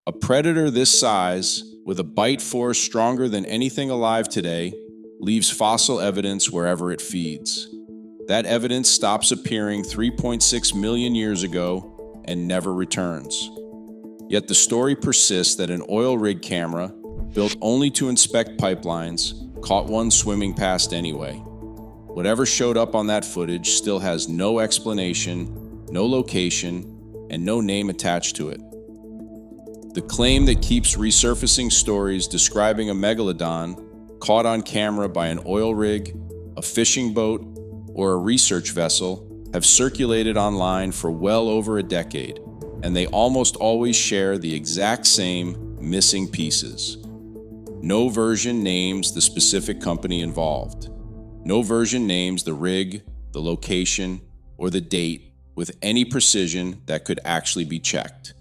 A predator this size, with a bite force stronger than anything alive today, leaves fossil evidence wherever it feeds. That evidence stops appearing 3.6 million years ago and never returns. Yet the story persists that an oil rig camera, built only to inspect pipelines, caught one swimming past anyway. Whatever showed up on that footage still has no explanation, no location, and no name attached to it. The claim that keeps resurfacing stories describing a megalodon caught on camera by an oil rig, a fishing boat, or a research vessel have circulated online for well over a decade, and they almost always share the exact same missing pieces. No version names the specific company involved. No version names the rig, the location, or the date with any precision that could actually be checked.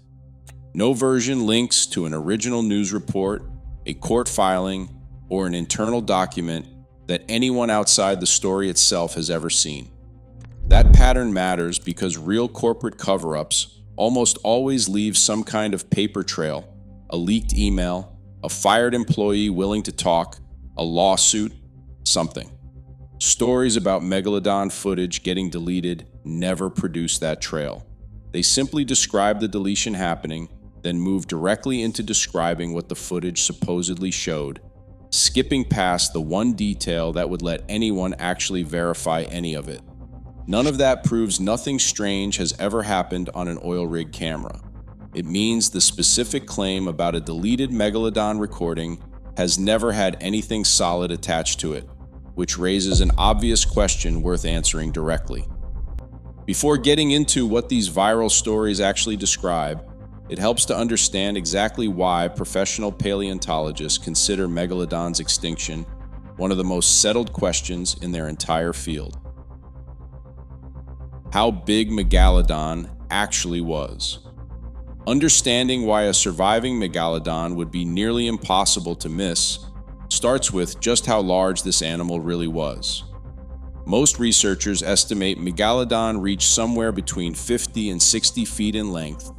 No version links to an original news report, a court filing, or an internal document that anyone outside the story itself has ever seen. That pattern matters because real corporate cover-ups almost always leave some kind of paper trail, a leaked email, a fired employee willing to talk, a lawsuit, something. Stories about Megalodon footage getting deleted never produce that trail. They simply describe the deletion happening, then move directly into describing what the footage supposedly showed, skipping past the one detail that would let anyone actually verify any of it. None of that proves nothing strange has ever happened on an oil rig camera. It means the specific claim about a deleted Megalodon recording has never had anything solid attached to it, which raises an obvious question worth answering directly. Before getting into what these viral stories actually describe, it helps to understand exactly why professional paleontologists consider Megalodon's extinction one of the most settled questions in their entire field. How big Megalodon actually was. Understanding why a surviving Megalodon would be nearly impossible to miss starts with just how large this animal really was. Most researchers estimate Megalodon reached somewhere between 50 and 60 feet in length,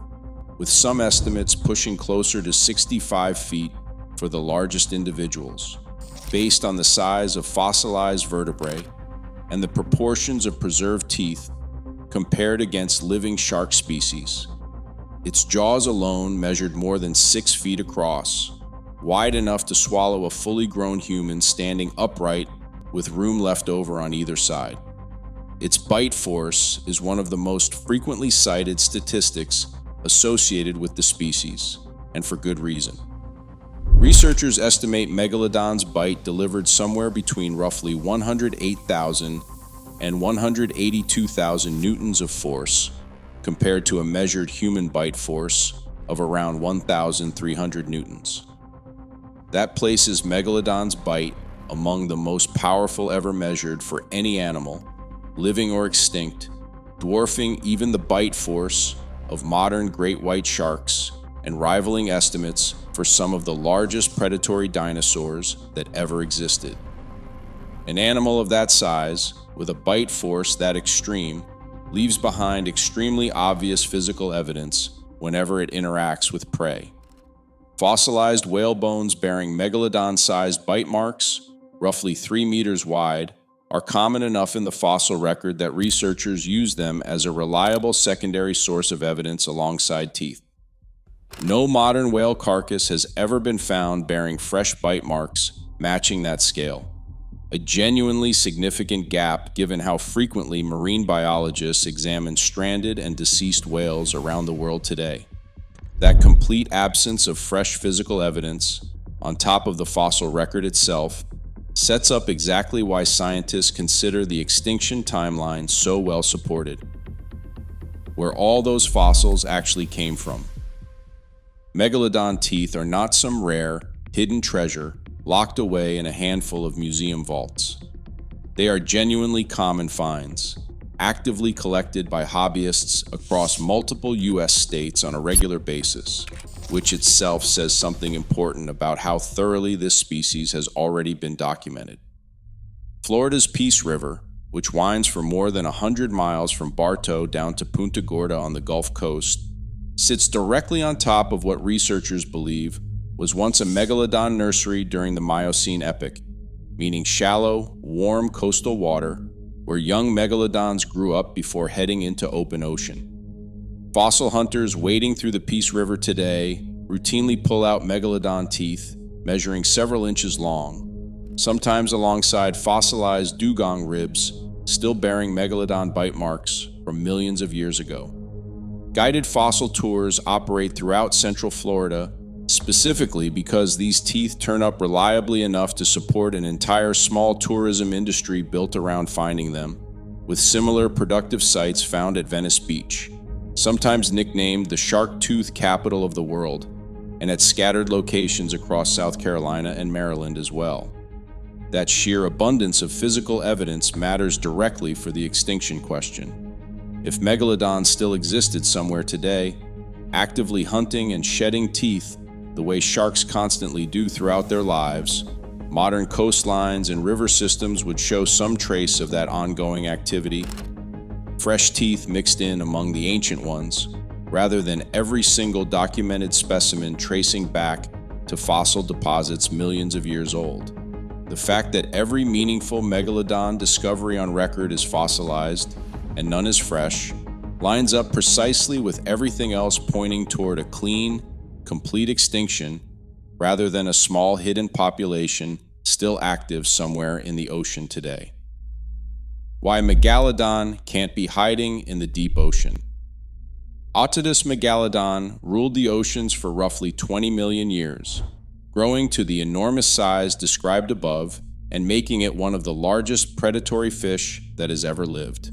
with some estimates pushing closer to 65 feet for the largest individuals, based on the size of fossilized vertebrae and the proportions of preserved teeth compared against living shark species. Its jaws alone measured more than 6 feet across, wide enough to swallow a fully grown human standing upright with room left over on either side. Its bite force is one of the most frequently cited statistics associated with the species, and for good reason. Researchers estimate Megalodon's bite delivered somewhere between roughly 108,000 and 182,000 newtons of force, compared to a measured human bite force of around 1,300 newtons. That places Megalodon's bite among the most powerful ever measured for any animal, living or extinct, dwarfing even the bite force of modern great white sharks and rivaling estimates for some of the largest predatory dinosaurs that ever existed. An animal of that size, with a bite force that extreme, leaves behind extremely obvious physical evidence whenever it interacts with prey. Fossilized whale bones bearing megalodon-sized bite marks, roughly 3 meters wide, are common enough in the fossil record that researchers use them as a reliable secondary source of evidence alongside teeth. No modern whale carcass has ever been found bearing fresh bite marks matching that scale. A genuinely significant gap given how frequently marine biologists examine stranded and deceased whales around the world today. That complete absence of fresh physical evidence, on top of the fossil record itself, sets up exactly why scientists consider the extinction timeline so well supported. Where all those fossils actually came from. Megalodon teeth are not some rare, hidden treasure locked away in a handful of museum vaults. They are genuinely common finds, actively collected by hobbyists across multiple U.S. states on a regular basis, which itself says something important about how thoroughly this species has already been documented. Florida's Peace River, which winds for more than 100 miles from Bartow down to Punta Gorda on the Gulf Coast, sits directly on top of what researchers believe was once a megalodon nursery during the Miocene epoch, meaning shallow, warm coastal water where young megalodons grew up before heading into open ocean. Fossil hunters wading through the Peace River today routinely pull out megalodon teeth measuring several inches long, sometimes alongside fossilized dugong ribs still bearing megalodon bite marks from millions of years ago. Guided fossil tours operate throughout Central Florida, specifically because these teeth turn up reliably enough to support an entire small tourism industry built around finding them, with similar productive sites found at Venice Beach, sometimes nicknamed the shark tooth capital of the world, and at scattered locations across South Carolina and Maryland as well. That sheer abundance of physical evidence matters directly for the extinction question. If megalodons still existed somewhere today, actively hunting and shedding teeth the way sharks constantly do throughout their lives, modern coastlines and river systems would show some trace of that ongoing activity, fresh teeth mixed in among the ancient ones, rather than every single documented specimen tracing back to fossil deposits millions of years old. The fact that every meaningful megalodon discovery on record is fossilized and none is fresh lines up precisely with everything else pointing toward a clean, complete extinction rather than a small hidden population still active somewhere in the ocean today. Why Megalodon can't be hiding in the deep ocean. Otodus megalodon ruled the oceans for roughly 20 million years, growing to the enormous size described above and making it one of the largest predatory fish that has ever lived.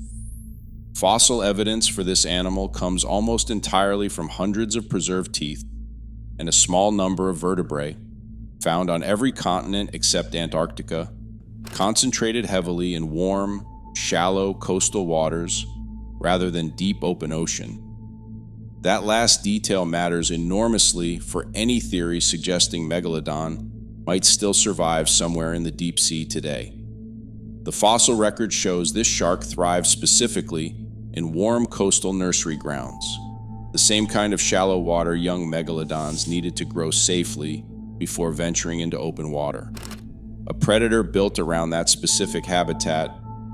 Fossil evidence for this animal comes almost entirely from hundreds of preserved teeth and a small number of vertebrae, found on every continent except Antarctica, concentrated heavily in warm, shallow coastal waters rather than deep open ocean. That last detail matters enormously for any theory suggesting Megalodon might still survive somewhere in the deep sea today. The fossil record shows this shark thrives specifically in warm coastal nursery grounds, the same kind of shallow water young megalodons needed to grow safely before venturing into open water. A predator built around that specific habitat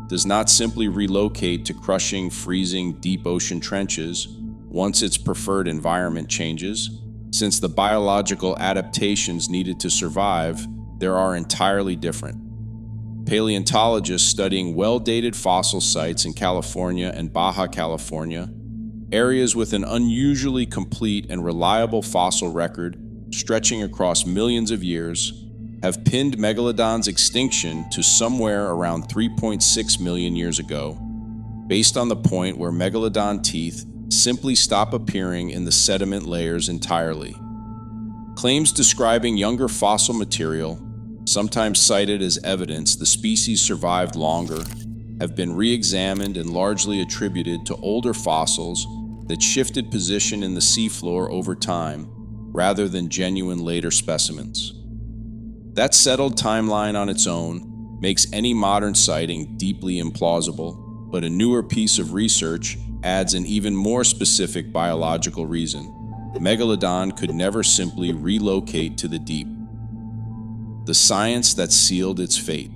does not simply relocate to crushing, freezing deep ocean trenches once its preferred environment changes, since the biological adaptations needed to survive there are entirely different. Paleontologists studying well-dated fossil sites in California and Baja California, areas with an unusually complete and reliable fossil record stretching across millions of years, have pinned Megalodon's extinction to somewhere around 3.6 million years ago, based on the point where Megalodon teeth simply stop appearing in the sediment layers entirely. Claims describing younger fossil material, sometimes cited as evidence the species survived longer, have been re-examined and largely attributed to older fossils that shifted position in the seafloor over time, rather than genuine later specimens. That settled timeline on its own makes any modern sighting deeply implausible, but a newer piece of research adds an even more specific biological reason. Megalodon could never simply relocate to the deep. The science that sealed its fate.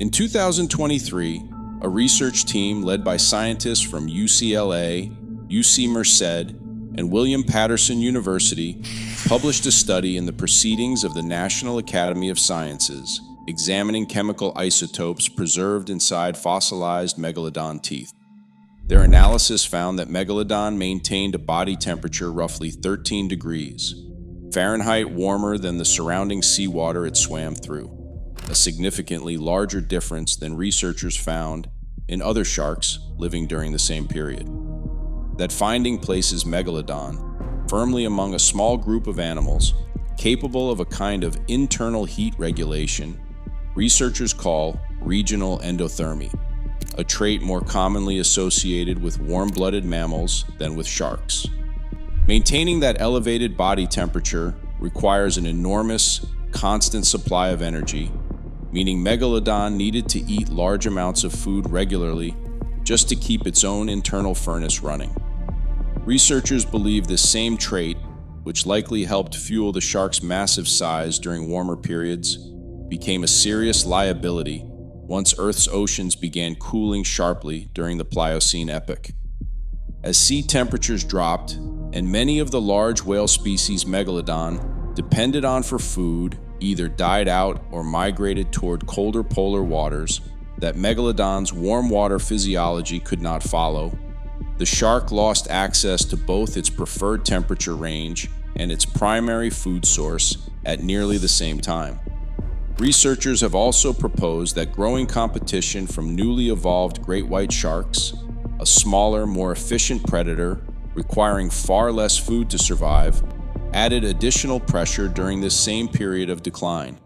In 2023, a research team led by scientists from UCLA, UC Merced, and William Patterson University published a study in the Proceedings of the National Academy of Sciences examining chemical isotopes preserved inside fossilized megalodon teeth. Their analysis found that Megalodon maintained a body temperature roughly 13 degrees Fahrenheit warmer than the surrounding seawater it swam through, a significantly larger difference than researchers found in other sharks living during the same period. That finding places Megalodon firmly among a small group of animals capable of a kind of internal heat regulation researchers call regional endothermy, a trait more commonly associated with warm-blooded mammals than with sharks. Maintaining that elevated body temperature requires an enormous, constant supply of energy, meaning Megalodon needed to eat large amounts of food regularly just to keep its own internal furnace running. Researchers believe this same trait, which likely helped fuel the shark's massive size during warmer periods, became a serious liability once Earth's oceans began cooling sharply during the Pliocene epoch. As sea temperatures dropped, and many of the large whale species Megalodon depended on for food either died out or migrated toward colder polar waters that Megalodon's warm water physiology could not follow, the shark lost access to both its preferred temperature range and its primary food source at nearly the same time. Researchers have also proposed that growing competition from newly evolved great white sharks, a smaller, more efficient predator requiring far less food to survive, added additional pressure during this same period of decline.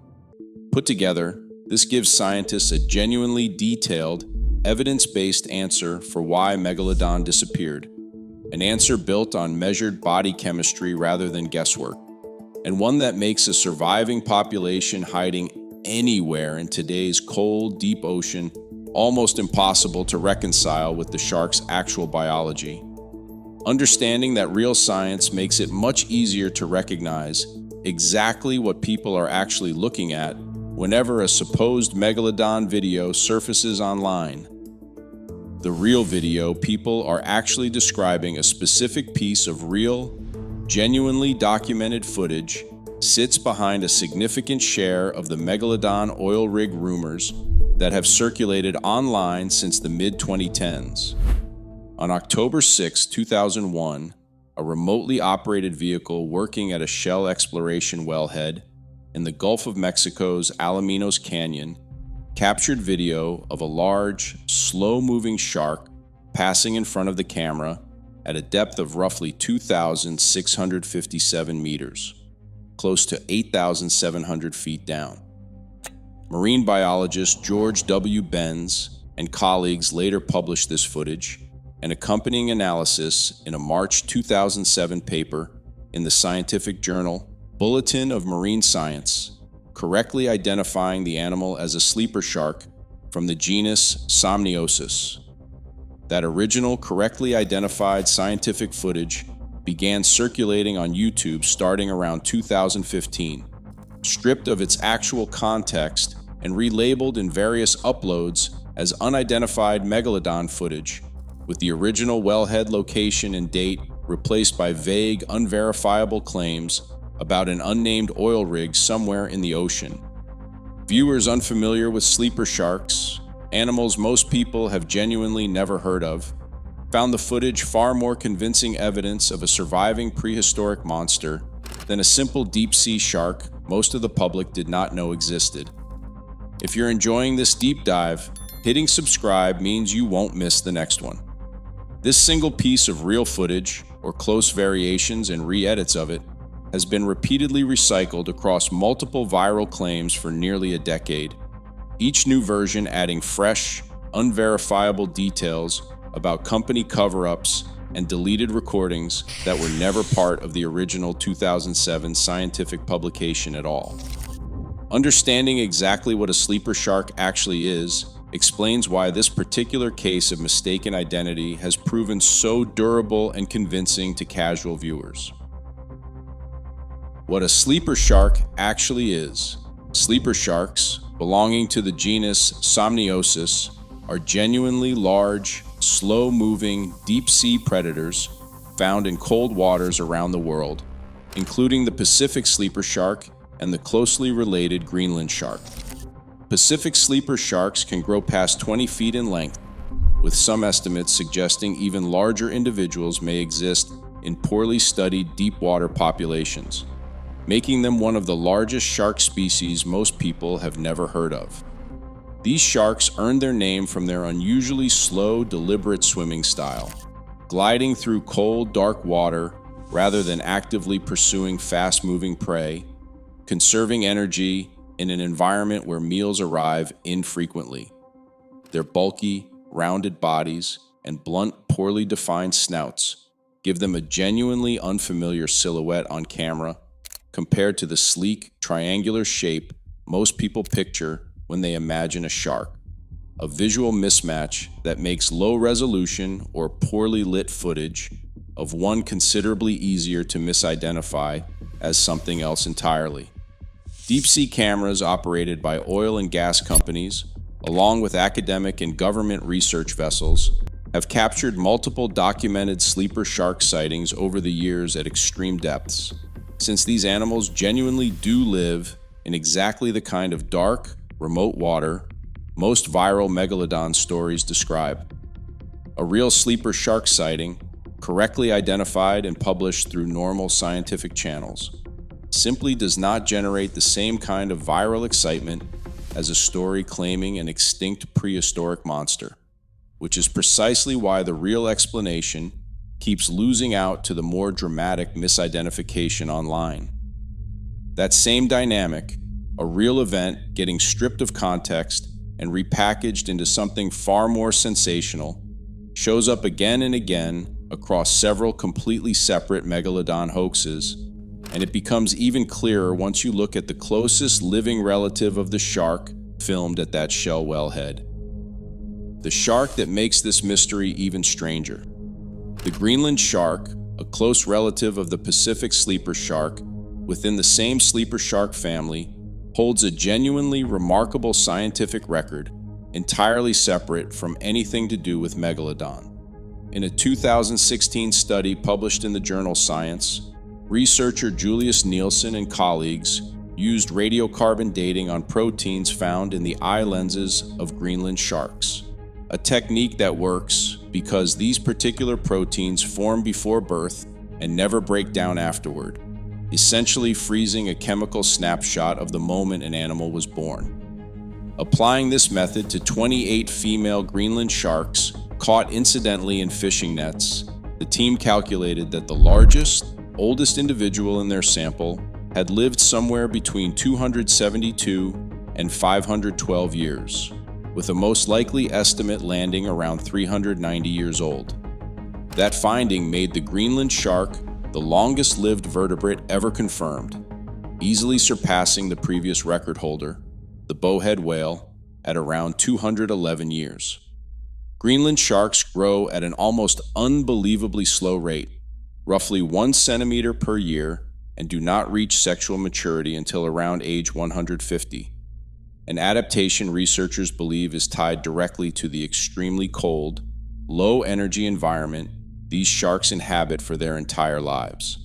Put together, this gives scientists a genuinely detailed, evidence-based answer for why Megalodon disappeared, an answer built on measured body chemistry rather than guesswork, and one that makes a surviving population hiding anywhere in today's cold, deep ocean almost impossible to reconcile with the shark's actual biology. Understanding that real science makes it much easier to recognize exactly what people are actually looking at whenever a supposed Megalodon video surfaces online. The real video people are actually describing a specific piece of real, genuinely documented footage sits behind a significant share of the Megalodon oil rig rumors that have circulated online since the mid-2010s. On October 6, 2001, a remotely operated vehicle working at a shell exploration wellhead in the Gulf of Mexico's Alaminos Canyon captured video of a large, slow-moving shark passing in front of the camera at a depth of roughly 2,657 meters, close to 8,700 feet down. Marine biologist George W. Benz and colleagues later published this footage and accompanying analysis in a March 2007 paper in the scientific journal Bulletin of Marine Science, correctly identifying the animal as a sleeper shark from the genus Somniosus. That original correctly identified scientific footage began circulating on YouTube starting around 2015, stripped of its actual context and relabeled in various uploads as unidentified Megalodon footage, with the original wellhead location and date replaced by vague, unverifiable claims about an unnamed oil rig somewhere in the ocean. Viewers unfamiliar with sleeper sharks, animals most people have genuinely never heard of, found the footage far more convincing evidence of a surviving prehistoric monster than a simple deep-sea shark most of the public did not know existed. If you're enjoying this deep dive, hitting subscribe means you won't miss the next one. This single piece of real footage, or close variations and re-edits of it, has been repeatedly recycled across multiple viral claims for nearly a decade, each new version adding fresh, unverifiable details about company cover-ups and deleted recordings that were never part of the original 2007 scientific publication at all. Understanding exactly what a sleeper shark actually is explains why this particular case of mistaken identity has proven so durable and convincing to casual viewers. What a sleeper shark actually is. Sleeper sharks, belonging to the genus Somniosus, are genuinely large, slow-moving, deep-sea predators found in cold waters around the world, including the Pacific sleeper shark and the closely related Greenland shark. Pacific sleeper sharks can grow past 20 feet in length, with some estimates suggesting even larger individuals may exist in poorly studied deep-water populations, making them one of the largest shark species most people have never heard of. These sharks earned their name from their unusually slow, deliberate swimming style, gliding through cold, dark water rather than actively pursuing fast-moving prey, conserving energy in an environment where meals arrive infrequently. Their bulky, rounded bodies and blunt, poorly defined snouts give them a genuinely unfamiliar silhouette on camera compared to the sleek, triangular shape most people picture when they imagine a shark, a visual mismatch that makes low-resolution or poorly lit footage of one considerably easier to misidentify as something else entirely. Deep-sea cameras operated by oil and gas companies, along with academic and government research vessels, have captured multiple documented sleeper shark sightings over the years at extreme depths, since these animals genuinely do live in exactly the kind of dark, remote water most viral Megalodon stories describe. A real sleeper shark sighting, correctly identified and published through normal scientific channels, simply does not generate the same kind of viral excitement as a story claiming an extinct prehistoric monster, which is precisely why the real explanation keeps losing out to the more dramatic misidentification online. That same dynamic, a real event getting stripped of context and repackaged into something far more sensational, shows up again and again across several completely separate Megalodon hoaxes, and it becomes even clearer once you look at the closest living relative of the shark filmed at that shell wellhead. The shark that makes this mystery even stranger. The Greenland shark, a close relative of the Pacific sleeper shark, within the same sleeper shark family, holds a genuinely remarkable scientific record, entirely separate from anything to do with Megalodon. In a 2016 study published in the journal Science, researcher Julius Nielsen and colleagues used radiocarbon dating on proteins found in the eye lenses of Greenland sharks, a technique that works because these particular proteins form before birth and never break down afterward, essentially freezing a chemical snapshot of the moment an animal was born. Applying this method to 28 female Greenland sharks caught incidentally in fishing nets, the team calculated that the largest, oldest individual in their sample had lived somewhere between 272 and 512 years, with a most likely estimate landing around 390 years old. That finding made the Greenland shark the longest-lived vertebrate ever confirmed, easily surpassing the previous record holder, the bowhead whale, at around 211 years. Greenland sharks grow at an almost unbelievably slow rate, roughly 1 centimeter per year, and do not reach sexual maturity until around age 150. An adaptation researchers believe is tied directly to the extremely cold, low-energy environment these sharks inhabit for their entire lives.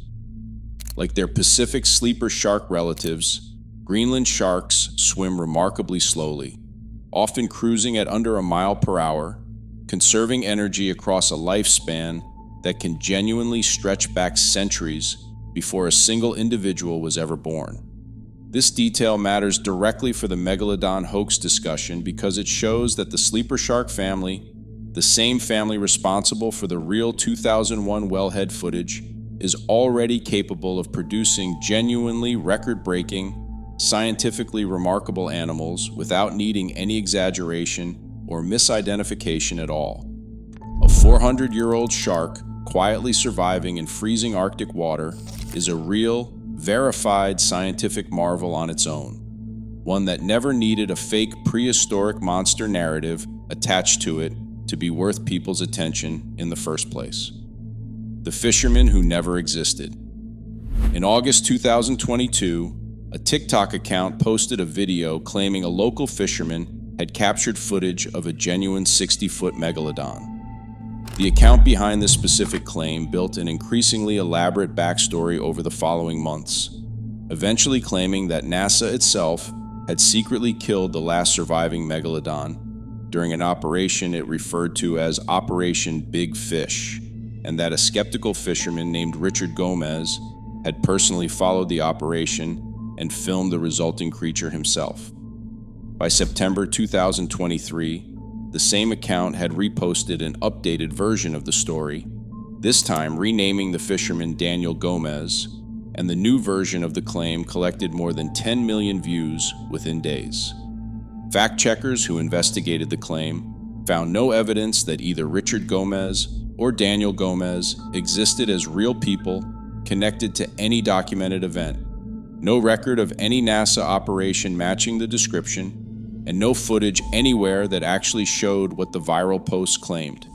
Like their Pacific sleeper shark relatives, Greenland sharks swim remarkably slowly, often cruising at under a mile per hour, conserving energy across a lifespan that can genuinely stretch back centuries before a single individual was ever born. This detail matters directly for the Megalodon hoax discussion because it shows that the sleeper shark family, the same family responsible for the real 2001 wellhead footage, is already capable of producing genuinely record-breaking, scientifically remarkable animals without needing any exaggeration or misidentification at all. A 400-year-old shark quietly surviving in freezing Arctic water is a real, verified scientific marvel on its own, one that never needed a fake prehistoric monster narrative attached to it to be worth people's attention in the first place. The fisherman who never existed. In August 2022, a TikTok account posted a video claiming a local fisherman had captured footage of a genuine 60-foot megalodon. The account behind this specific claim built an increasingly elaborate backstory over the following months, eventually claiming that NASA itself had secretly killed the last surviving megalodon during an operation it referred to as Operation Big Fish, and that a skeptical fisherman named Richard Gomez had personally followed the operation and filmed the resulting creature himself. By September 2023, the same account had reposted an updated version of the story, this time renaming the fisherman Daniel Gomez, and the new version of the claim collected more than 10 million views within days. Fact-checkers who investigated the claim found no evidence that either Richard Gomez or Daniel Gomez existed as real people connected to any documented event, no record of any NASA operation matching the description, and no footage anywhere that actually showed what the viral post claimed.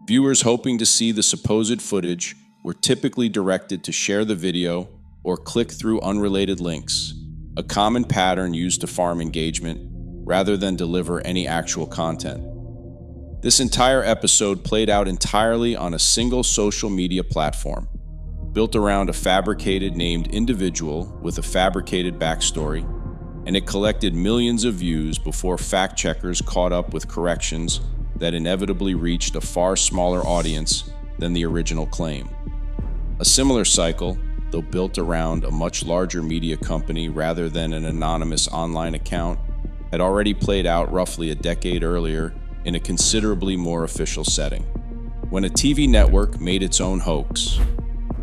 Viewers hoping to see the supposed footage were typically directed to share the video or click through unrelated links, a common pattern used to farm engagement rather than deliver any actual content. This entire episode played out entirely on a single social media platform, built around a fabricated named individual with a fabricated backstory, and it collected millions of views before fact-checkers caught up with corrections that inevitably reached a far smaller audience than the original claim. A similar cycle, though built around a much larger media company rather than an anonymous online account, had already played out roughly a decade earlier in a considerably more official setting, when a TV network made its own hoax.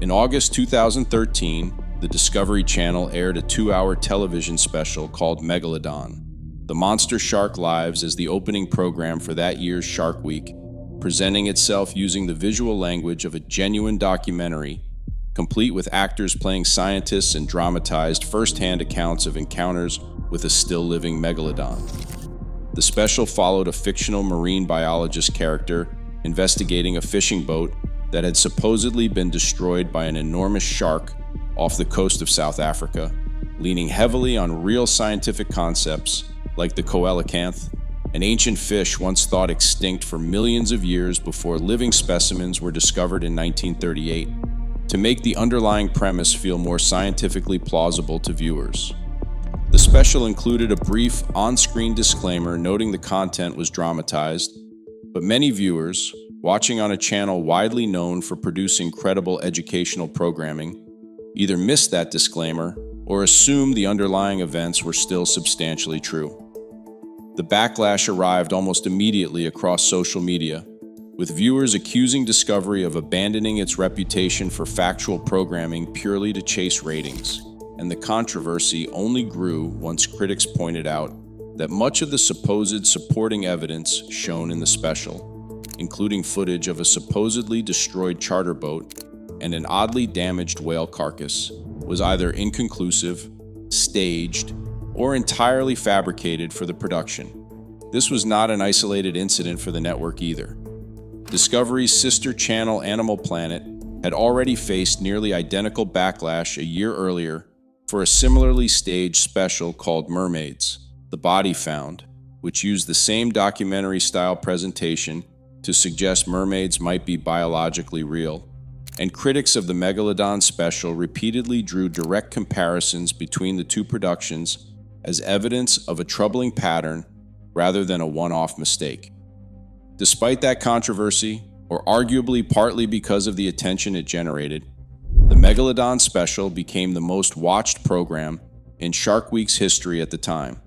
In August 2013, the Discovery Channel aired a 2-hour television special called Megalodon. The monster shark lives as the opening program for that year's Shark Week, presenting itself using the visual language of a genuine documentary, complete with actors playing scientists and dramatized first-hand accounts of encounters with a still-living megalodon. The special followed a fictional marine biologist character investigating a fishing boat that had supposedly been destroyed by an enormous shark off the coast of South Africa, leaning heavily on real scientific concepts like the coelacanth, an ancient fish once thought extinct for millions of years before living specimens were discovered in 1938, to make the underlying premise feel more scientifically plausible to viewers. The special included a brief on-screen disclaimer noting the content was dramatized, but many viewers, watching on a channel widely known for producing credible educational programming, either missed that disclaimer or assumed the underlying events were still substantially true. The backlash arrived almost immediately across social media, with viewers accusing Discovery of abandoning its reputation for factual programming purely to chase ratings, and the controversy only grew once critics pointed out that much of the supposed supporting evidence shown in the special, including footage of a supposedly destroyed charter boat and an oddly damaged whale carcass, was either inconclusive, staged, or entirely fabricated for the production. This was not an isolated incident for the network either. Discovery's sister channel Animal Planet had already faced nearly identical backlash a year earlier for a similarly staged special called Mermaids, The Body Found, which used the same documentary-style presentation to suggest mermaids might be biologically real, and critics of the Megalodon special repeatedly drew direct comparisons between the two productions as evidence of a troubling pattern rather than a one-off mistake. Despite that controversy, or arguably partly because of the attention it generated, the Megalodon special became the most watched program in Shark Week's history at the time,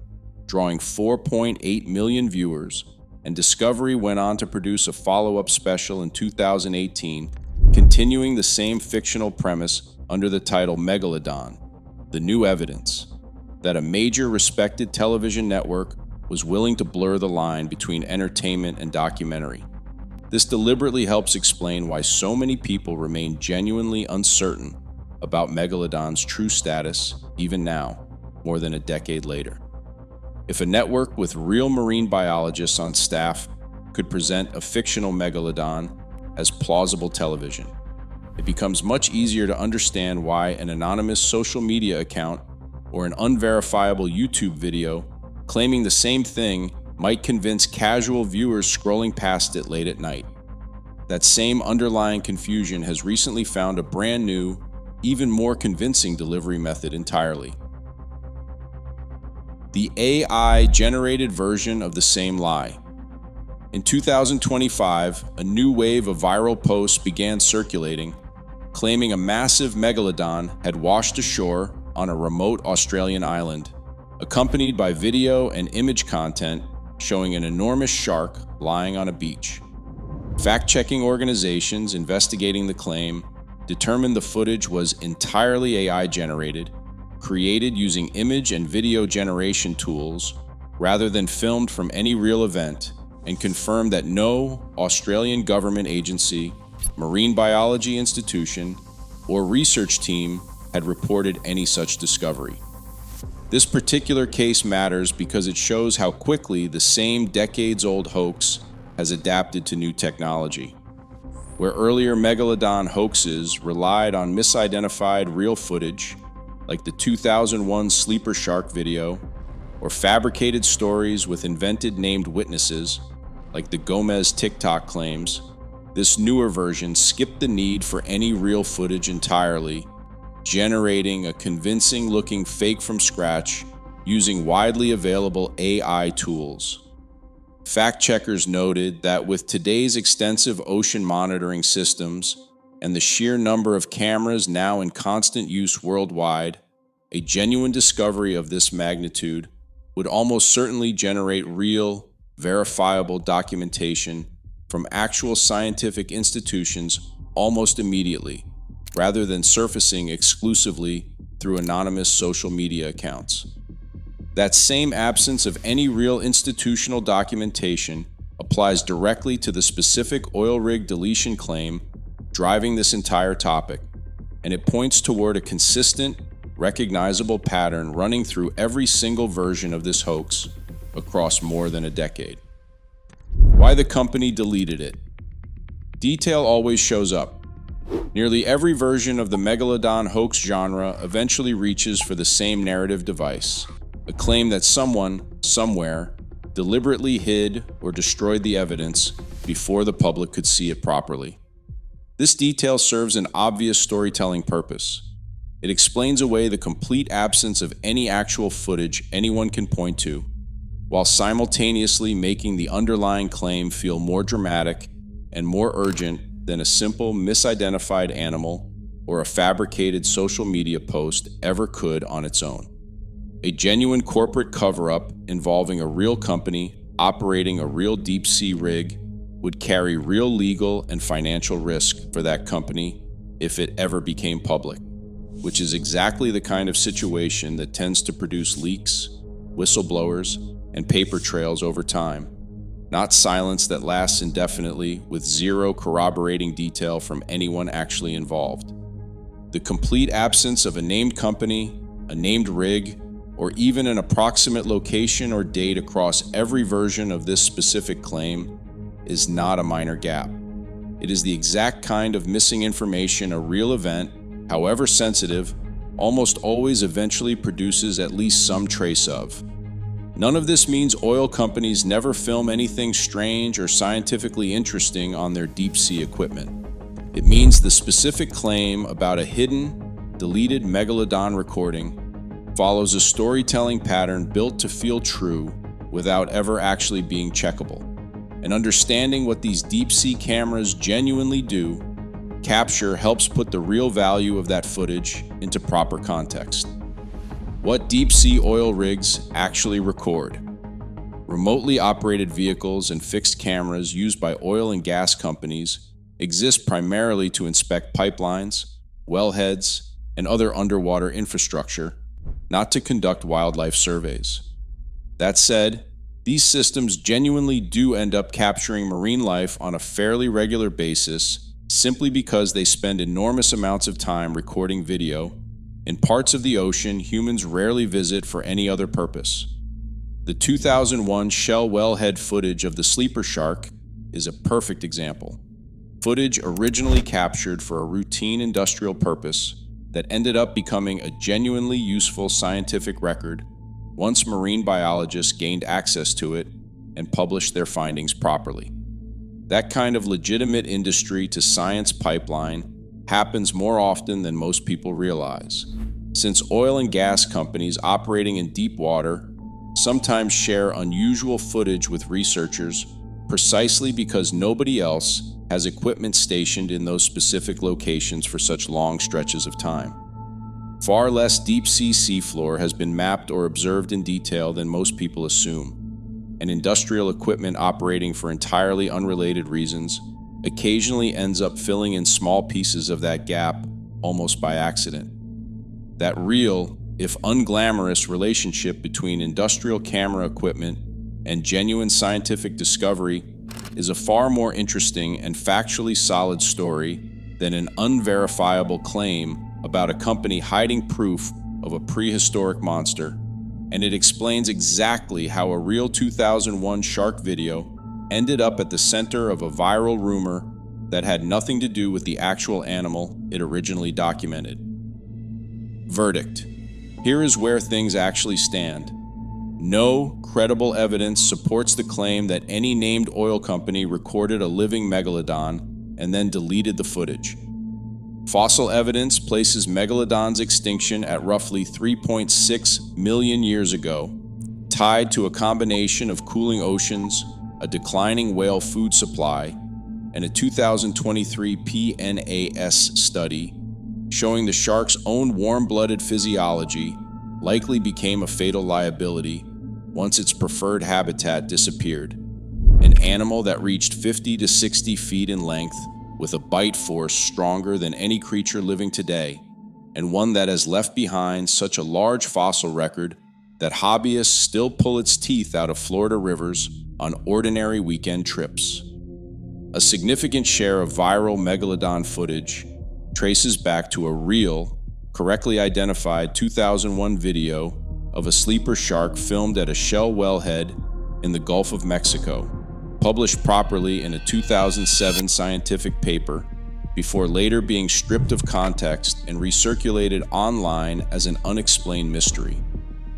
drawing 4.8 million viewers, and Discovery went on to produce a follow-up special in 2018, continuing the same fictional premise under the title Megalodon, The New Evidence, that a major respected television network was willing to blur the line between entertainment and documentary. This deliberately helps explain why so many people remain genuinely uncertain about Megalodon's true status, even now, more than a decade later. If a network with real marine biologists on staff could present a fictional Megalodon as plausible television, it becomes much easier to understand why an anonymous social media account or an unverifiable YouTube video claiming the same thing might convince casual viewers scrolling past it late at night. That same underlying confusion has recently found a brand new, even more convincing delivery method entirely. The AI-generated version of the same lie. In 2025, a new wave of viral posts began circulating, claiming a massive megalodon had washed ashore on a remote Australian island, accompanied by video and image content showing an enormous shark lying on a beach. Fact-checking organizations investigating the claim determined the footage was entirely AI-generated, created using image and video generation tools rather than filmed from any real event, and confirmed that no Australian government agency, marine biology institution, or research team had reported any such discovery. This particular case matters because it shows how quickly the same decades-old hoax has adapted to new technology. Where earlier Megalodon hoaxes relied on misidentified real footage, like the 2001 sleeper shark video, or fabricated stories with invented named witnesses, like the Gomez TikTok claims, this newer version skipped the need for any real footage entirely, generating a convincing-looking fake from scratch using widely available AI tools. Fact-checkers noted that with today's extensive ocean monitoring systems and the sheer number of cameras now in constant use worldwide, a genuine discovery of this magnitude would almost certainly generate real, verifiable documentation from actual scientific institutions almost immediately, rather than surfacing exclusively through anonymous social media accounts. That same absence of any real institutional documentation applies directly to the specific oil rig deletion claim driving this entire topic, and it points toward a consistent, recognizable pattern running through every single version of this hoax across more than a decade. Why the company deleted it. Detail always shows up. Nearly every version of the Megalodon hoax genre eventually reaches for the same narrative device, a claim that someone, somewhere, deliberately hid or destroyed the evidence before the public could see it properly. This detail serves an obvious storytelling purpose. It explains away the complete absence of any actual footage anyone can point to, while simultaneously making the underlying claim feel more dramatic and more urgent than a simple misidentified animal or a fabricated social media post ever could on its own. A genuine corporate cover-up involving a real company operating a real deep-sea rig would carry real legal and financial risk for that company if it ever became public, which is exactly the kind of situation that tends to produce leaks, whistleblowers, and paper trails over time, not silence that lasts indefinitely with zero corroborating detail from anyone actually involved. The complete absence of a named company, a named rig, or even an approximate location or date across every version of this specific claim is not a minor gap. It is the exact kind of missing information a real event, however sensitive, almost always eventually produces at least some trace of. None of this means oil companies never film anything strange or scientifically interesting on their deep-sea equipment. It means the specific claim about a hidden, deleted Megalodon recording follows a storytelling pattern built to feel true without ever actually being checkable. And understanding what these deep-sea cameras genuinely do, capture helps put the real value of that footage into proper context. What deep-sea oil rigs actually record. Remotely operated vehicles and fixed cameras used by oil and gas companies exist primarily to inspect pipelines, wellheads, and other underwater infrastructure, not to conduct wildlife surveys. That said, these systems genuinely do end up capturing marine life on a fairly regular basis simply because they spend enormous amounts of time recording video in parts of the ocean humans rarely visit for any other purpose. The 2001 Shell wellhead footage of the sleeper shark is a perfect example. Footage originally captured for a routine industrial purpose that ended up becoming a genuinely useful scientific record once marine biologists gained access to it and published their findings properly. That kind of legitimate industry to science pipeline happens more often than most people realize, since oil and gas companies operating in deep water sometimes share unusual footage with researchers precisely because nobody else has equipment stationed in those specific locations for such long stretches of time. Far less deep-sea seafloor has been mapped or observed in detail than most people assume, and industrial equipment operating for entirely unrelated reasons occasionally ends up filling in small pieces of that gap almost by accident. That real, if unglamorous, relationship between industrial camera equipment and genuine scientific discovery is a far more interesting and factually solid story than an unverifiable claim about a company hiding proof of a prehistoric monster, and it explains exactly how a real 2001 shark video ended up at the center of a viral rumor that had nothing to do with the actual animal it originally documented. Verdict. Here is where things actually stand. No credible evidence supports the claim that any named oil company recorded a living megalodon and then deleted the footage. Fossil evidence places Megalodon's extinction at roughly 3.6 million years ago, tied to a combination of cooling oceans, a declining whale food supply, and a 2023 PNAS study showing the shark's own warm-blooded physiology likely became a fatal liability once its preferred habitat disappeared. An animal that reached 50 to 60 feet in length with a bite force stronger than any creature living today, and one that has left behind such a large fossil record that hobbyists still pull its teeth out of Florida rivers on ordinary weekend trips. A significant share of viral megalodon footage traces back to a real, correctly identified 2001 video of a sleeper shark filmed at a shell wellhead in the Gulf of Mexico, published properly in a 2007 scientific paper, before later being stripped of context and recirculated online as an unexplained mystery.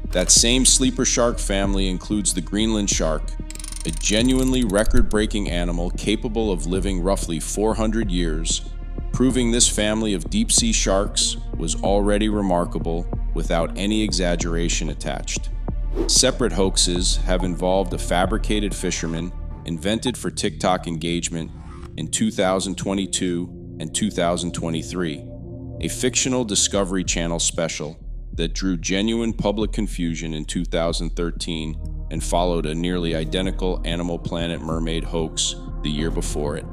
That same sleeper shark family includes the Greenland shark, a genuinely record-breaking animal capable of living roughly 400 years, proving this family of deep-sea sharks was already remarkable without any exaggeration attached. Separate hoaxes have involved a fabricated fisherman invented for TikTok engagement in 2022 and 2023, a fictional Discovery Channel special that drew genuine public confusion in 2013 and followed a nearly identical Animal Planet mermaid hoax the year before it,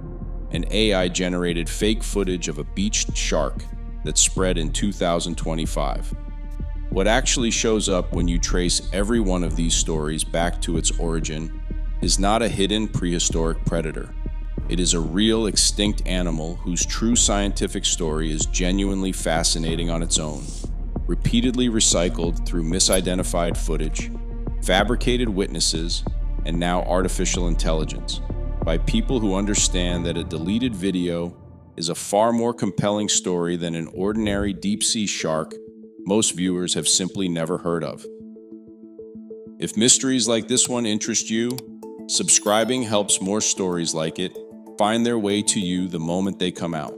an AI-generated fake footage of a beached shark that spread in 2025. What actually shows up when you trace every one of these stories back to its origin is not a hidden prehistoric predator. It is a real extinct animal whose true scientific story is genuinely fascinating on its own, repeatedly recycled through misidentified footage, fabricated witnesses, and now artificial intelligence, by people who understand that a deleted video is a far more compelling story than an ordinary deep-sea shark most viewers have simply never heard of. If mysteries like this one interest you, subscribing helps more stories like it find their way to you the moment they come out.